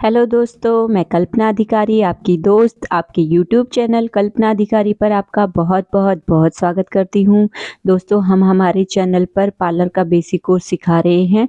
Hello दोस्तों, मैं कल्पना अधिकारी आपकी दोस्त आपके यूट्यूब चैनल कल्पना अधिकारी पर आपका बहुत बहुत बहुत स्वागत करती हूँ। दोस्तों, हम हमारे चैनल पर पार्लर का बेसिक कोर्स सिखा रहे हैं,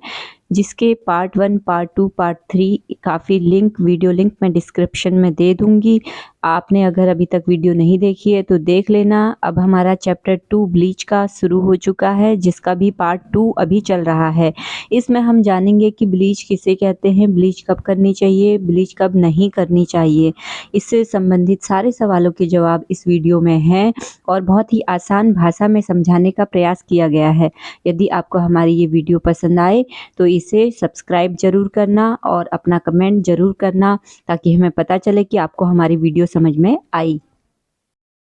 जिसके पार्ट 1, पार्ट 2, पार्ट 3 काफ़ी वीडियो लिंक मैं डिस्क्रिप्शन में दे दूँगी। आपने अगर अभी तक वीडियो नहीं देखी है तो देख लेना। अब हमारा चैप्टर 2 ब्लीच का शुरू हो चुका है, जिसका भी पार्ट 2 अभी चल रहा है। इसमें हम जानेंगे कि ब्लीच किसे कहते हैं, ब्लीच कब करनी चाहिए, ब्लीच कब नहीं करनी चाहिए। इससे संबंधित सारे सवालों के जवाब इस वीडियो में हैं और बहुत ही आसान भाषा में समझाने का प्रयास किया गया है। यदि आपको हमारी ये वीडियो पसंद आए तो इसे सब्सक्राइब ज़रूर करना और अपना कमेंट ज़रूर करना, ताकि हमें पता चले कि आपको हमारी वीडियो समझ में आई।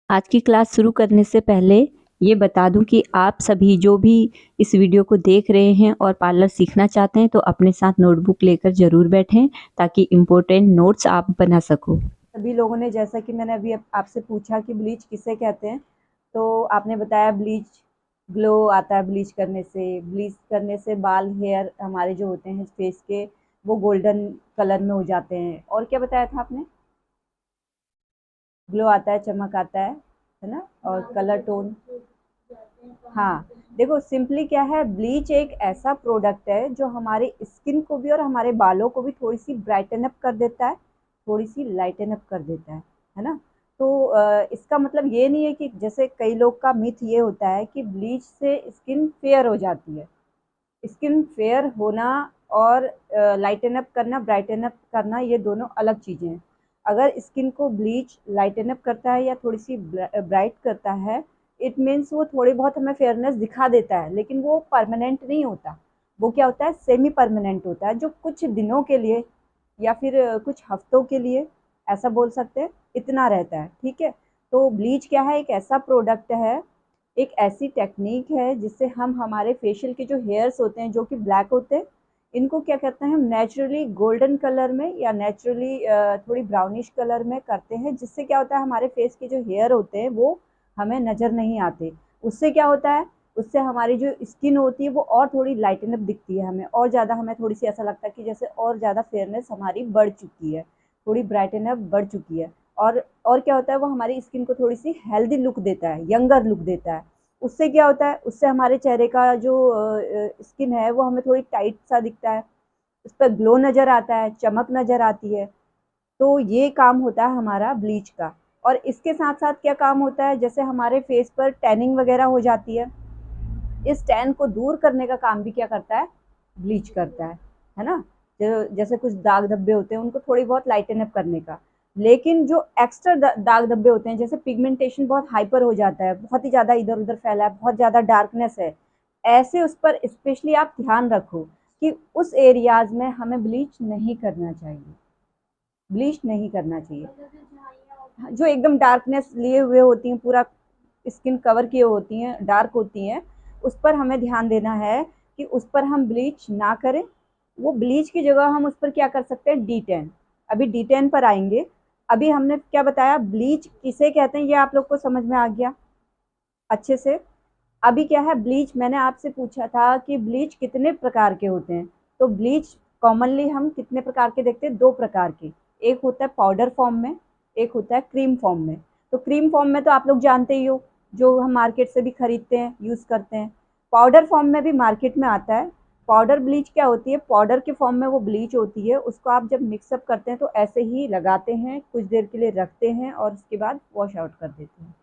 आज की क्लास शुरू करने से पहले ये बता दूं कि आप सभी जो भी इस वीडियो को देख रहे हैं और पार्लर सीखना चाहते हैं तो अपने साथ नोटबुक लेकर ज़रूर बैठें, ताकि इम्पोर्टेंट नोट्स आप बना सको। सभी लोगों ने, जैसा कि मैंने अभी आपसे पूछा कि ब्लीच किसे कहते हैं, तो आपने बताया ब्लीच ग्लो आता है ब्लीच करने से। ब्लीच करने से बाल हेयर हमारे जो होते हैं फेस के, वो गोल्डन कलर में हो जाते हैं। और क्या बताया था आपने? ग्लो आता है, चमक आता है ना, और कलर टोन। हाँ, देखो सिंपली क्या है, ब्लीच एक ऐसा प्रोडक्ट है जो हमारे स्किन को भी और हमारे बालों को भी थोड़ी सी ब्राइटन अप कर देता है, थोड़ी सी लाइटन अप कर देता है ना। तो इसका मतलब ये नहीं है कि, जैसे कई लोग का मिथ ये होता है कि ब्लीच से स्किन फेयर हो जाती है। स्किन फेयर होना और लाइटन अप करना, ब्राइटन अप करना, ये दोनों अलग चीज़ें हैं। अगर स्किन को ब्लीच लाइटन अप करता है या थोड़ी सी ब्राइट करता है, इट मीन्स वो थोड़ी बहुत हमें फेयरनेस दिखा देता है, लेकिन वो परमानेंट नहीं होता। वो क्या होता है, सेमी परमानेंट होता है, जो कुछ दिनों के लिए या फिर कुछ हफ्तों के लिए, ऐसा बोल सकते हैं, इतना रहता है। ठीक है। तो ब्लीच क्या है, एक ऐसा प्रोडक्ट है, एक ऐसी टेक्निक है जिससे हम हमारे फेशियल के जो हेयर्स होते हैं जो कि ब्लैक होते हैं, इनको क्या करते हैं, हम नेचुरली गोल्डन कलर में या नेचुरली थोड़ी ब्राउनिश कलर में करते हैं, जिससे क्या होता है, हमारे फेस के जो हेयर होते हैं वो हमें नज़र नहीं आते। उससे क्या होता है, उससे हमारी जो स्किन होती है वो और थोड़ी लाइटन अप दिखती है हमें, और ज़्यादा हमें थोड़ी सी ऐसा लगता है कि जैसे और ज़्यादा फेयरनेस हमारी बढ़ चुकी है, थोड़ी ब्राइटन अप बढ़ चुकी है। और क्या होता है, वो हमारी स्किन को थोड़ी सी हेल्दी लुक देता है, यंगर लुक देता है। उससे क्या होता है, उससे हमारे चेहरे का जो स्किन है वो हमें थोड़ी टाइट सा दिखता है, उस पर ग्लो नज़र आता है, चमक नज़र आती है। तो ये काम होता है हमारा ब्लीच का। और इसके साथ साथ क्या काम होता है, जैसे हमारे फेस पर टैनिंग वगैरह हो जाती है, इस टैन को दूर करने का काम भी क्या करता है, ब्लीच करता है ना। जैसे कुछ दाग धब्बे होते हैं, उनको थोड़ी बहुत लाइटन अप करने का। लेकिन जो एक्स्ट्रा दाग धब्बे होते हैं, जैसे पिगमेंटेशन बहुत हाइपर हो जाता है, बहुत ही ज़्यादा इधर उधर फैला है, बहुत ज़्यादा डार्कनेस है, ऐसे उस पर स्पेशली आप ध्यान रखो कि उस एरियाज में हमें ब्लीच नहीं करना चाहिए। ब्लीच नहीं करना चाहिए। जो एकदम डार्कनेस लिए हुए होती हैं, पूरा स्किन कवर किए होती हैं, डार्क होती हैं, उस पर हमें ध्यान देना है कि उस पर हम ब्लीच ना करें। वो ब्लीच की जगह हम उस पर क्या कर सकते हैं, डी10। अभी डी10 पर आएंगे। अभी हमने क्या बताया, ब्लीच किसे कहते हैं, ये आप लोग को समझ में आ गया अच्छे से। अभी क्या है, ब्लीच मैंने आपसे पूछा था कि ब्लीच कितने प्रकार के होते हैं। तो ब्लीच कॉमनली हम कितने प्रकार के देखते हैं, दो प्रकार के। एक होता है पाउडर फॉर्म में, एक होता है क्रीम फॉर्म में। तो क्रीम फॉर्म में तो आप लोग जानते ही हो, जो हम मार्केट से भी खरीदते हैं, यूज़ करते हैं। पाउडर फॉर्म में भी मार्केट में आता है। पाउडर ब्लीच क्या होती है, पाउडर के फॉर्म में वो ब्लीच होती है, उसको आप जब मिक्सअप करते हैं तो ऐसे ही लगाते हैं, कुछ देर के लिए रखते हैं और उसके बाद वॉश आउट कर देते हैं।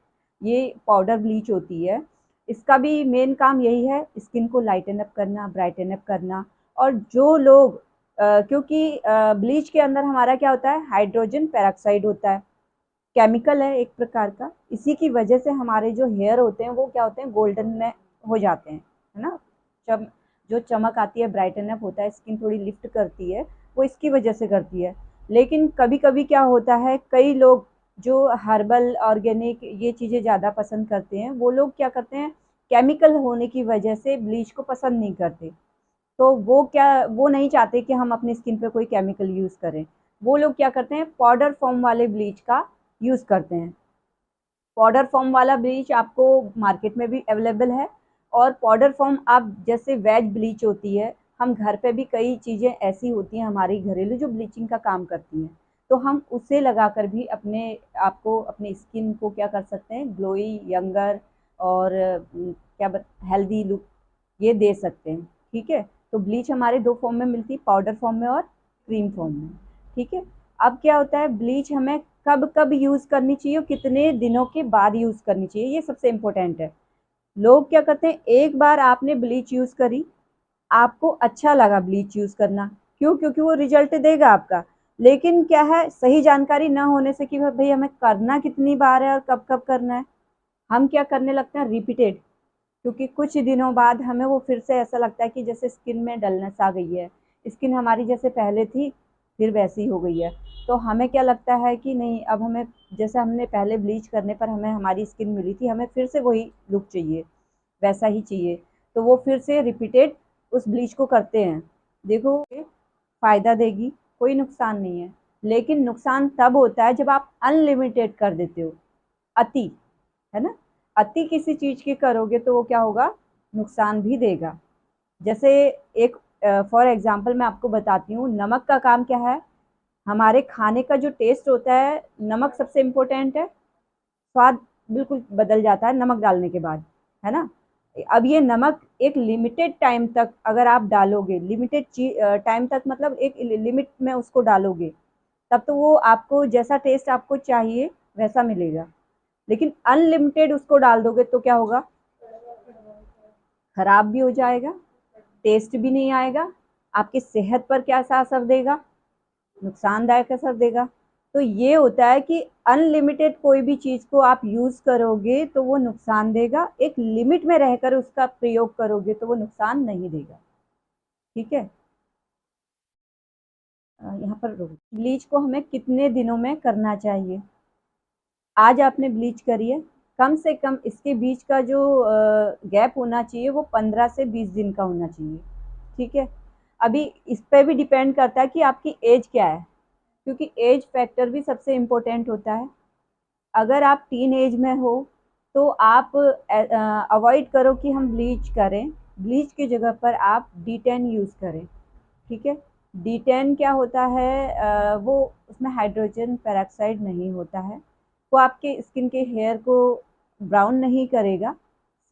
ये पाउडर ब्लीच होती है। इसका भी मेन काम यही है, स्किन को लाइटन अप करना, ब्राइटन अप करना। और जो लोग क्योंकि ब्लीच के अंदर हमारा क्या होता है, हाइड्रोजन पेरोक्साइड होता है, केमिकल है एक प्रकार का। इसी की वजह से हमारे जो हेयर होते हैं वो क्या होते हैं, गोल्डन में हो जाते हैं, है ना। चम जो चमक आती है, ब्राइटन अप होता है, स्किन थोड़ी लिफ्ट करती है, वो इसकी वजह से करती है। लेकिन कभी कभी क्या होता है, कई लोग जो हर्बल ऑर्गेनिक ये चीज़ें ज़्यादा पसंद करते हैं, वो लोग क्या करते हैं, केमिकल होने की वजह से ब्लीच को पसंद नहीं करते। तो वो नहीं चाहते कि हम अपनी स्किन पे कोई केमिकल यूज़ करें। वो लोग क्या करते हैं, पाउडर फॉर्म वाले ब्लीच का यूज़ करते हैं। पाउडर फॉर्म वाला ब्लीच आपको मार्केट में भी अवेलेबल है। और पाउडर फॉर्म आप, जैसे वेज ब्लीच होती है, हम घर पे भी कई चीज़ें ऐसी होती हैं हमारी घरेलू जो ब्लीचिंग का काम करती हैं, तो हम उसे लगाकर भी अपने आपको अपनी स्किन को क्या कर सकते हैं, ग्लोई, यंगर और क्या हेल्दी लुक ये दे सकते हैं। ठीक है, तो ब्लीच हमारे दो फॉर्म में मिलती है, पाउडर फॉर्म में और क्रीम फॉर्म में। ठीक है, अब क्या होता है, ब्लीच हमें कब कब यूज़ करनी चाहिए और कितने दिनों के बाद यूज़ करनी चाहिए, ये सबसे इम्पोर्टेंट है। लोग क्या करते हैं, एक बार आपने ब्लीच यूज़ करी, आपको अच्छा लगा ब्लीच यूज़ करना, क्यों? क्योंकि वो रिजल्ट देगा आपका। लेकिन क्या है, सही जानकारी ना होने से कि भाई हमें करना कितनी बार है और कब कब करना है, हम क्या करने लगते हैं, रिपीटेड। क्योंकि कुछ दिनों बाद हमें वो फिर से ऐसा लगता है कि जैसे स्किन में डलनेस आ गई है, स्किन हमारी जैसे पहले थी फिर वैसी हो गई है। तो हमें क्या लगता है कि नहीं, अब हमें जैसे हमने पहले ब्लीच करने पर हमें हमारी स्किन मिली थी, हमें फिर से वही लुक चाहिए, वैसा ही चाहिए। तो वो फिर से रिपीटेड उस ब्लीच को करते हैं। देखो, फ़ायदा देगी, कोई नुकसान नहीं है, लेकिन नुकसान तब होता है जब आप अनलिमिटेड कर देते हो, अति, है ना? अति किसी चीज़ की करोगे तो वो क्या होगा, नुकसान भी देगा। जैसे एक फॉर एग्ज़ाम्पल मैं आपको बताती हूँ, नमक का काम क्या है? हमारे खाने का जो टेस्ट होता है, नमक सबसे इम्पोर्टेंट है, स्वाद बिल्कुल बदल जाता है नमक डालने के बाद, है ना? अब ये नमक एक लिमिटेड टाइम तक अगर आप डालोगे, लिमिटेड टाइम तक मतलब एक लिमिट में उसको डालोगे, तब तो वो आपको जैसा टेस्ट आपको चाहिए वैसा मिलेगा। लेकिन अनलिमिटेड उसको डाल दोगे तो क्या होगा, खराब भी हो जाएगा, टेस्ट भी नहीं आएगा, आपकी सेहत पर कैसा असर देगा, नुकसानदायक असर देगा। तो ये होता है कि अनलिमिटेड कोई भी चीज़ को आप यूज़ करोगे तो वो नुकसान देगा, एक लिमिट में रहकर उसका प्रयोग करोगे तो वो नुकसान नहीं देगा। ठीक है, यहाँ पर ब्लीच को हमें कितने दिनों में करना चाहिए? आज आपने ब्लीच करी है, कम से कम इसके बीच का जो गैप होना चाहिए वो 15 से 20 दिन का होना चाहिए। ठीक है, अभी इस पे भी डिपेंड करता है कि आपकी एज क्या है, क्योंकि एज फैक्टर भी सबसे इम्पोर्टेंट होता है। अगर आप टीन एज में हो तो आप अवॉइड करो कि हम ब्लीच करें, ब्लीच की जगह पर आप D10 यूज़ करें। ठीक है, D10 क्या होता है, वो उसमें हाइड्रोजन पेरोक्साइड नहीं होता है, वो आपके स्किन के हेयर को ब्राउन नहीं करेगा,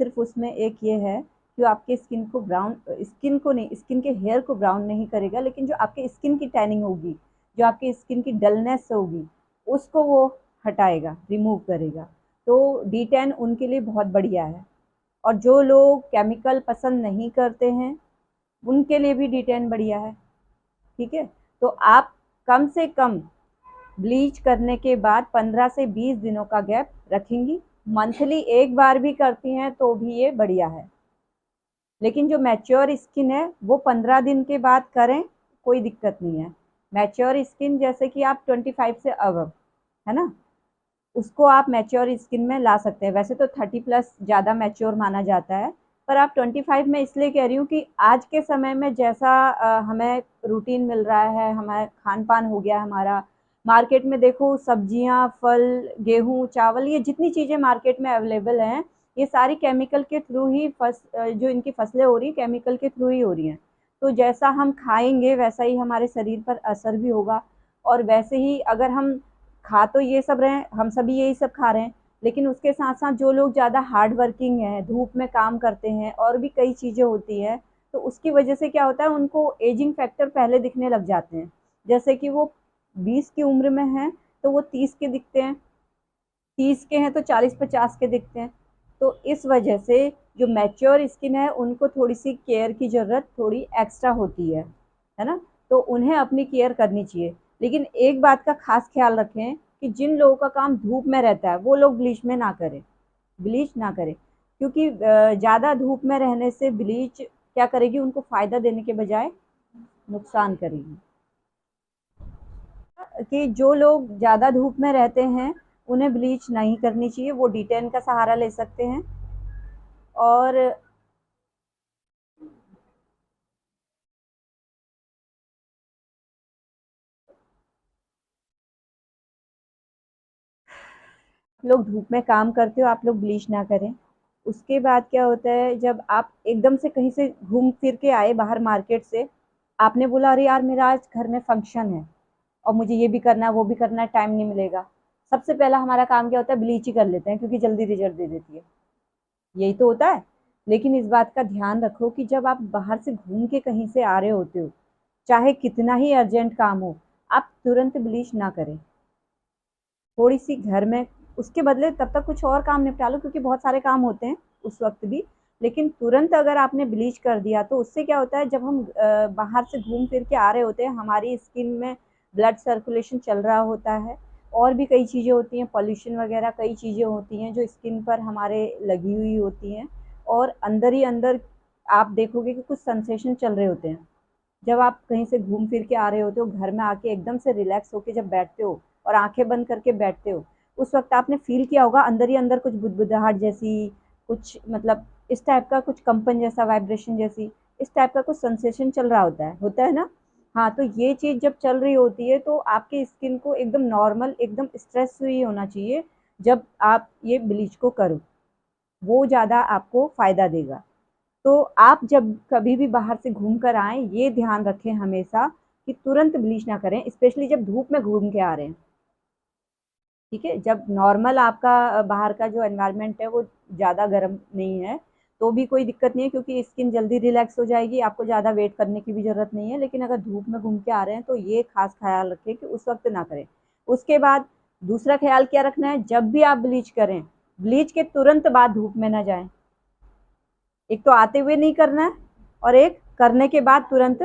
सिर्फ उसमें एक ये है कि वो आपके स्किन को ब्राउन, स्किन को नहीं, स्किन के हेयर को ब्राउन नहीं करेगा, लेकिन जो आपके स्किन की टैनिंग होगी, जो आपकी स्किन की डलनेस होगी, उसको वो हटाएगा, रिमूव करेगा। तो D10 उनके लिए बहुत बढ़िया है। और जो लोग केमिकल पसंद नहीं करते हैं उनके लिए भी D10 बढ़िया है। ठीक है, तो आप कम से कम ब्लीच करने के बाद 15 से 20 दिनों का गैप रखेंगी, मंथली एक बार भी करती हैं तो भी ये बढ़िया है। लेकिन जो मैच्योर स्किन है वो 15 दिन के बाद करें, कोई दिक्कत नहीं है। मैच्योर स्किन जैसे कि आप 25 से अबव, है ना, उसको आप मैच्योर स्किन में ला सकते हैं। वैसे तो 30 प्लस ज़्यादा मैच्योर माना जाता है, पर आप 25 में इसलिए कह रही हूँ कि आज के समय में जैसा हमें रूटीन मिल रहा है, हमारा खान पान हो गया हमारा, मार्केट में देखो सब्जियां, फल, गेहूं, चावल, ये जितनी चीज़ें मार्केट में अवेलेबल हैं, ये सारी केमिकल के थ्रू ही जो इनकी फसलें हो रही हैं केमिकल के थ्रू ही हो रही हैं। तो जैसा हम खाएंगे वैसा ही हमारे शरीर पर असर भी होगा। और वैसे ही अगर हम खा तो ये सब रहे हैं, हम सभी यही सब खा रहे हैं, लेकिन उसके साथ साथ जो लोग ज़्यादा हार्ड वर्किंग हैं, धूप में काम करते हैं और भी कई चीज़ें होती हैं, तो उसकी वजह से क्या होता है, उनको एजिंग फैक्टर पहले दिखने लग जाते हैं। जैसे कि वो 20 की उम्र में हैं तो वो 30 के दिखते हैं, 30 के हैं तो 40-50 के दिखते हैं। तो इस वजह से जो मैच्योर स्किन है उनको थोड़ी सी केयर की ज़रूरत थोड़ी एक्स्ट्रा होती है ना? तो उन्हें अपनी केयर करनी चाहिए। लेकिन एक बात का खास ख्याल रखें कि जिन लोगों का काम धूप में रहता है वो लोग ब्लीच में ना करें, ब्लीच ना करें, क्योंकि ज़्यादा धूप में रहने से ब्लीच क्या करेगी, उनको फ़ायदा देने के बजाय नुकसान करेगी। कि जो लोग ज़्यादा धूप में रहते हैं उन्हें ब्लीच नहीं करनी चाहिए, वो D10 का सहारा ले सकते हैं। और लोग धूप में काम करते हो, आप लोग ब्लीच ना करें। उसके बाद क्या होता है, जब आप एकदम से कहीं से घूम फिर के आए बाहर मार्केट से, आपने बोला अरे यार मेरा आज घर में फंक्शन है और मुझे ये भी करना है वो भी करना है, टाइम नहीं मिलेगा। सबसे पहला हमारा काम क्या होता है, ब्लीच ही कर लेते हैं क्योंकि जल्दी रिजल्ट दे देती है, यही तो होता है। लेकिन इस बात का ध्यान रखो कि जब आप बाहर से घूम के कहीं से आ रहे होते हो, चाहे कितना ही अर्जेंट काम हो, आप तुरंत ब्लीच ना करें। थोड़ी सी घर में उसके बदले तब तक कुछ और काम निपटा लो, क्योंकि बहुत सारे काम होते हैं उस वक्त भी। लेकिन तुरंत अगर आपने ब्लीच कर दिया तो उससे क्या होता है, जब हम बाहर से घूम फिर के आ रहे होते हैं, हमारी स्किन में ब्लड सर्कुलेशन चल रहा होता है, और भी कई चीज़ें होती हैं, पॉल्यूशन वगैरह कई चीज़ें होती हैं जो स्किन पर हमारे लगी हुई होती हैं, और अंदर ही अंदर आप देखोगे कि कुछ सेंसेशन चल रहे होते हैं। जब आप कहीं से घूम फिर के आ रहे होते हो, घर में आके एकदम से रिलैक्स होके जब बैठते हो और आंखें बंद करके बैठते हो, उस वक्त आपने फील किया होगा अंदर ही अंदर कुछ बुदबुदाहट जैसी, कुछ मतलब इस टाइप का कुछ कंपन जैसा, वाइब्रेशन जैसी, इस टाइप का कुछ सेंसेशन चल रहा होता है ना। हाँ, तो ये चीज़ जब चल रही होती है तो आपकी स्किन को एकदम नॉर्मल, एकदम स्ट्रेस फ्री होना चाहिए जब आप ये ब्लीच को करो, वो ज़्यादा आपको फ़ायदा देगा। तो आप जब कभी भी बाहर से घूम कर आएँ, ये ध्यान रखें हमेशा कि तुरंत ब्लीच ना करें, स्पेशली जब धूप में घूम के आ रहे हैं, ठीक है? जब नॉर्मल आपका बाहर का जो एनवायरनमेंट है वो ज़्यादा गर्म नहीं है, तो भी कोई दिक्कत नहीं है, क्योंकि स्किन जल्दी रिलैक्स हो जाएगी, आपको ज़्यादा वेट करने की भी ज़रूरत नहीं है। लेकिन अगर धूप में घूम के आ रहे हैं तो ये ख़ास ख़्याल रखें कि उस वक़्त ना करें। उसके बाद दूसरा ख़्याल क्या रखना है, जब भी आप ब्लीच करें, ब्लीच के तुरंत बाद धूप में ना जाएँ। एक तो आते हुए नहीं करना है, और एक करने के बाद तुरंत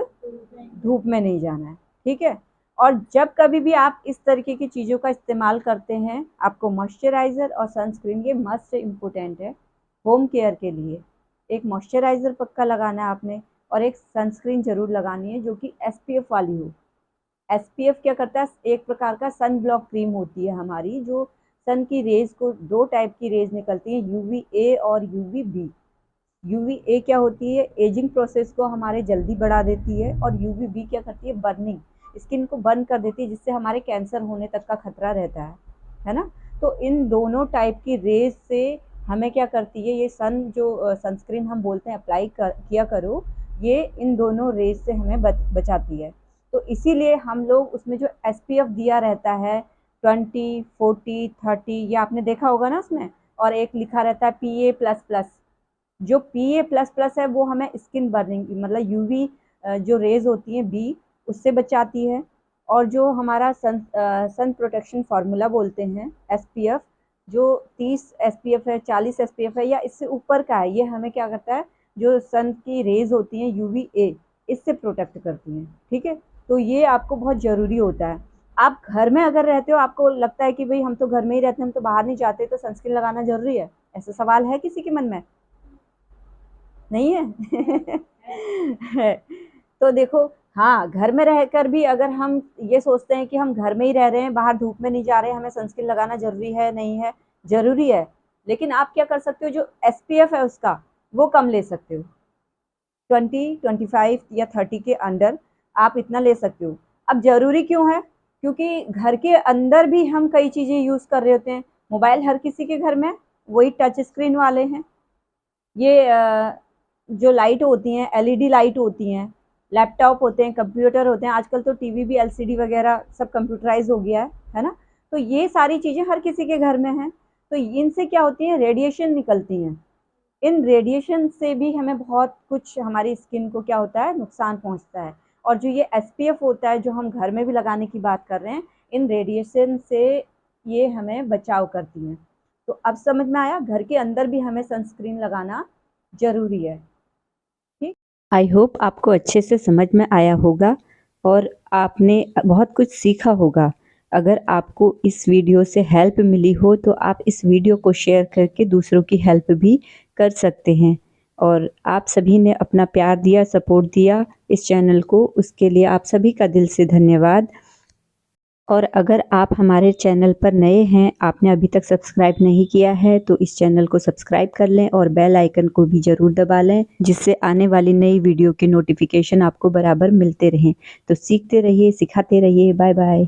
धूप में नहीं जाना है, ठीक है? और जब कभी भी आप इस तरीके की चीज़ों का इस्तेमाल करते हैं, आपको मॉइस्चराइज़र और सनस्क्रीन ये मस्ट इम्पोर्टेंट है होम केयर के लिए। एक मॉइस्चराइज़र पक्का लगाना है आपने, और एक सनस्क्रीन ज़रूर लगानी है जो कि एसपीएफ वाली हो। एसपीएफ क्या करता है, एक प्रकार का सन ब्लॉक क्रीम होती है हमारी, जो सन की रेज़ को, 2 टाइप की रेज़ निकलती हैं, यूवीए और यूवीबी। यूवीए क्या होती है, एजिंग प्रोसेस को हमारे जल्दी बढ़ा देती है, और यूवीबी क्या करती है, बर्निंग, स्किन को बर्न कर देती है, जिससे हमारे कैंसर होने तक का खतरा रहता है ना। तो इन दोनों टाइप की रेज से हमें क्या करती है, ये सनस्क्रीन हम बोलते हैं किया करो, ये इन दोनों रेज से हमें बचाती है। तो इसीलिए हम लोग उसमें जो एसपीएफ दिया रहता है 20, 40, 30, ये आपने देखा होगा ना उसमें, और एक लिखा रहता है PA++। जो PA++ है वो हमें स्किन बर्निंग, मतलब यूवी जो रेज होती हैं बी, उससे बचाती है। और जो हमारा सन प्रोटेक्शन फार्मूला बोलते हैं SPF, जो 30 SPF है, 40 SPF है, या इससे ऊपर का है, ये हमें क्या करता है, जो सन की रेज होती हैं UVA, इससे प्रोटेक्ट करती हैं, ठीक है। तो ये आपको बहुत ज़रूरी होता है। आप घर में अगर रहते हो, आपको लगता है कि भाई हम तो घर में ही रहते हैं, हम तो बाहर नहीं जाते, तो सनस्क्रीन लगाना ज़रूरी है, ऐसा सवाल है किसी के मन में? नहीं है। तो देखो, हाँ, घर में रहकर भी अगर हम ये सोचते हैं कि हम घर में ही रह रहे हैं, बाहर धूप में नहीं जा रहे हैं, हमें सनस्क्रीन लगाना ज़रूरी है, नहीं है, ज़रूरी है। लेकिन आप क्या कर सकते हो, जो एसपीएफ है उसका, वो कम ले सकते हो। 20, 25 या 30 के अंडर आप इतना ले सकते हो। अब ज़रूरी क्यों है? क्योंकि घर के अंदर भी हम कई चीज़ें यूज़ कर रहे होते हैं। मोबाइल हर किसी के घर में, वही टच स्क्रीन वाले हैं। ये जो लाइट होती हैं, एलईडी लाइट होती हैं, लैपटॉप होते हैं, कंप्यूटर होते हैं, आजकल तो टीवी भी एलसीडी वगैरह सब कंप्यूटराइज हो गया है ना। तो ये सारी चीज़ें हर किसी के घर में हैं। तो इनसे क्या होती है, रेडिएशन निकलती हैं। इन रेडिएशन से भी हमें बहुत कुछ, हमारी स्किन को क्या होता है, नुकसान पहुंचता है। और जो ये एसपीएफ होता है, जो हम घर में भी लगाने की बात कर रहे हैं, इन रेडिएशन से ये हमें बचाव करती हैं। तो अब समझ में आया, घर के अंदर भी हमें सनस्क्रीन लगाना ज़रूरी है। ठीक। आई होप आपको अच्छे से समझ में आया होगा और आपने बहुत कुछ सीखा होगा। अगर आपको इस वीडियो से हेल्प मिली हो तो आप इस वीडियो को शेयर करके दूसरों की हेल्प भी कर सकते हैं। और आप सभी ने अपना प्यार दिया, सपोर्ट दिया इस चैनल को, उसके लिए आप सभी का दिल से धन्यवाद। और अगर आप हमारे चैनल पर नए हैं, आपने अभी तक सब्सक्राइब नहीं किया है, तो इस चैनल को सब्सक्राइब कर लें और बेल आइकन को भी ज़रूर दबा लें, जिससे आने वाली नई वीडियो के नोटिफिकेशन आपको बराबर मिलते रहें। तो सीखते रहिए, सिखाते रहिए। Bye bye.